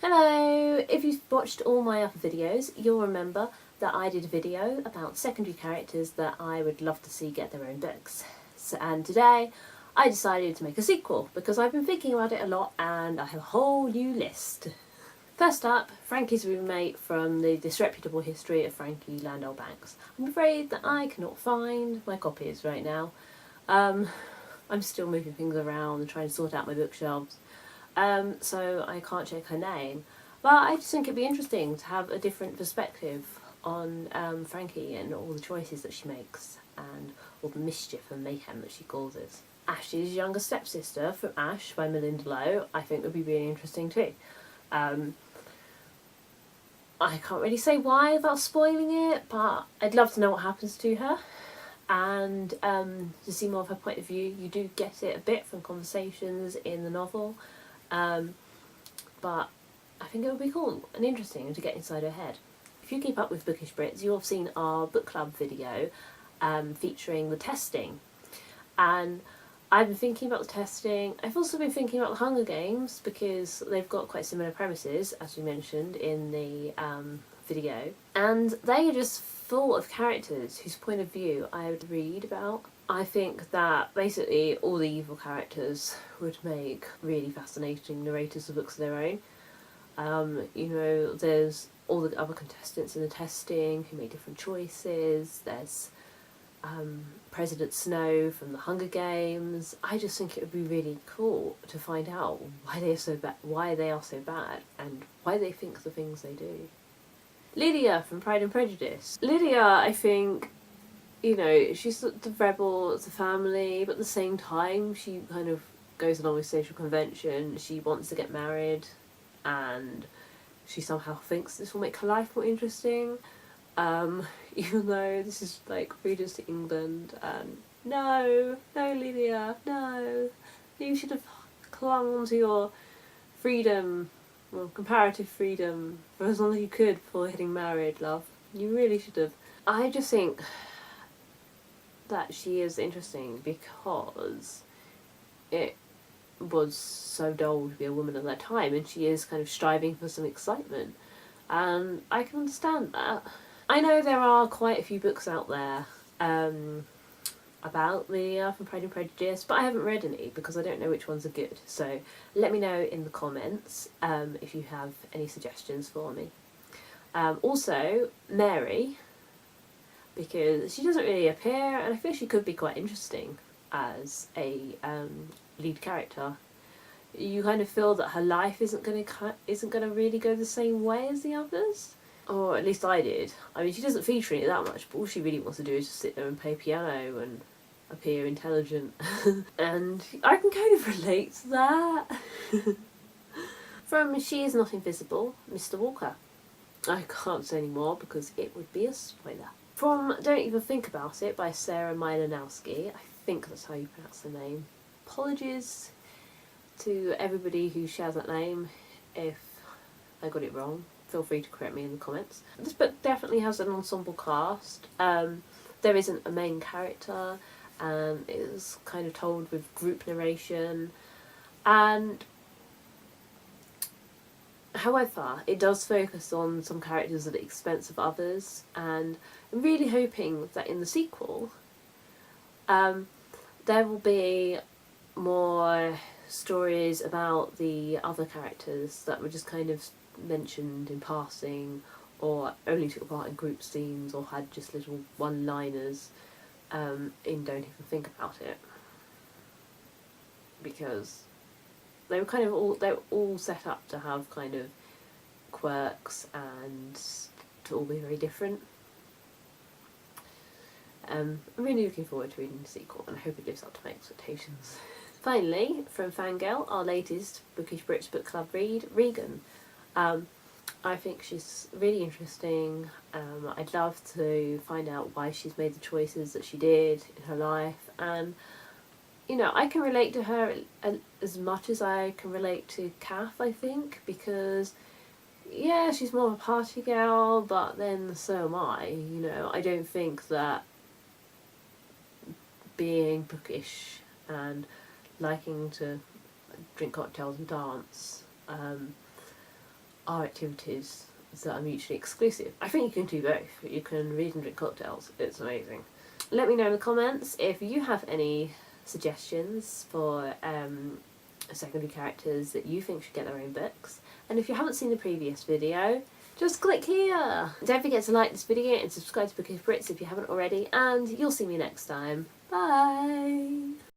Hello! If you've watched all my other videos, you'll remember that I did a video about secondary characters that I would love to see get their own books. And today I decided to make a sequel because I've been thinking about it a lot and I have a whole new list. First up, Frankie's roommate from the disreputable history of Frankie Landell Banks. I'm afraid that I cannot find my copies right now. I'm still moving things around and trying to sort out my bookshelves. So I can't check her name. But I just think it'd be interesting to have a different perspective on Frankie and all the choices that she makes and all the mischief and mayhem that she causes. Ash's younger stepsister from Ash by Melinda Lowe I think would be really interesting too. I can't really say why without spoiling it, but I'd love to know what happens to her. And to see more of her point of view. You do get it a bit from conversations in the novel. But I think it would be cool and interesting to get inside her head. If you keep up with Bookish Brits, you'll have seen our book club video featuring the testing. And I've been thinking about the testing. I've also been thinking about the Hunger Games because they've got quite similar premises, as we mentioned in the video. And they are just full of characters whose point of view I would read about. I think that basically all the evil characters would make really fascinating narrators of books of their own. You know, there's all the other contestants in the testing who make different choices. There's President Snow from the Hunger Games. I just think it would be really cool to find out why they are so bad, and why they think the things they do. Lydia from Pride and Prejudice. Lydia, I think, you know, she's the rebel of the family, but at the same time she kind of goes along with social convention. She wants to get married and she somehow thinks this will make her life more interesting. Even though this is like readers to England, and no, Lydia, no. You should have clung to your freedom, well, comparative freedom, for as long as you could before getting married, love. You really should have. I just think that she is interesting because it was so dull to be a woman at that time, and she is kind of striving for some excitement, and I can understand that. I know there are quite a few books out there about Lydia from Pride and Prejudice, but I haven't read any because I don't know which ones are good. So let me know in the comments if you have any suggestions for me. Also, Mary, because she doesn't really appear, and I feel she could be quite interesting as a lead character. You kind of feel that her life isn't gonna really go the same way as the others. Or at least I did. I mean, she doesn't feature in it that much, but all she really wants to do is just sit there and play piano and appear intelligent. And I can kind of relate to that. From She Is Not Invisible, Mr. Walker. I can't say any more because it would be a spoiler. From Don't Even Think About It by Sarah Milanowski. I think that's how you pronounce the name. Apologies to everybody who shares that name if I got it wrong. Feel free to correct me in the comments. This book definitely has an ensemble cast. There isn't a main character, and it is kind of told with group narration. And however, it does focus on some characters at the expense of others, and I'm really hoping that in the sequel there will be more stories about the other characters that were just kind of mentioned in passing, or only took part in group scenes, or had just little one-liners in Don't Even Think About It, because they were all set up to have kind of quirks and to all be very different. I'm really looking forward to reading the sequel, and I hope it lives up to my expectations. Finally, from Fangirl, our latest Bookish Brits book club read, Regan. I think she's really interesting. I'd love to find out why she's made the choices that she did in her life, and you know, I can relate to her as much as I can relate to Kath, I think, because yeah, she's more of a party girl, but then so am I. You know, I don't think that being bookish and – liking to drink cocktails and dance, are activities that are mutually exclusive. I think you can do both. You can read and drink cocktails. It's amazing. Let me know in the comments if you have any suggestions for secondary characters that you think should get their own books. And if you haven't seen the previous video, just click here. Don't forget to like this video and subscribe to Bookish Brits if you haven't already, and you'll see me next time. Bye!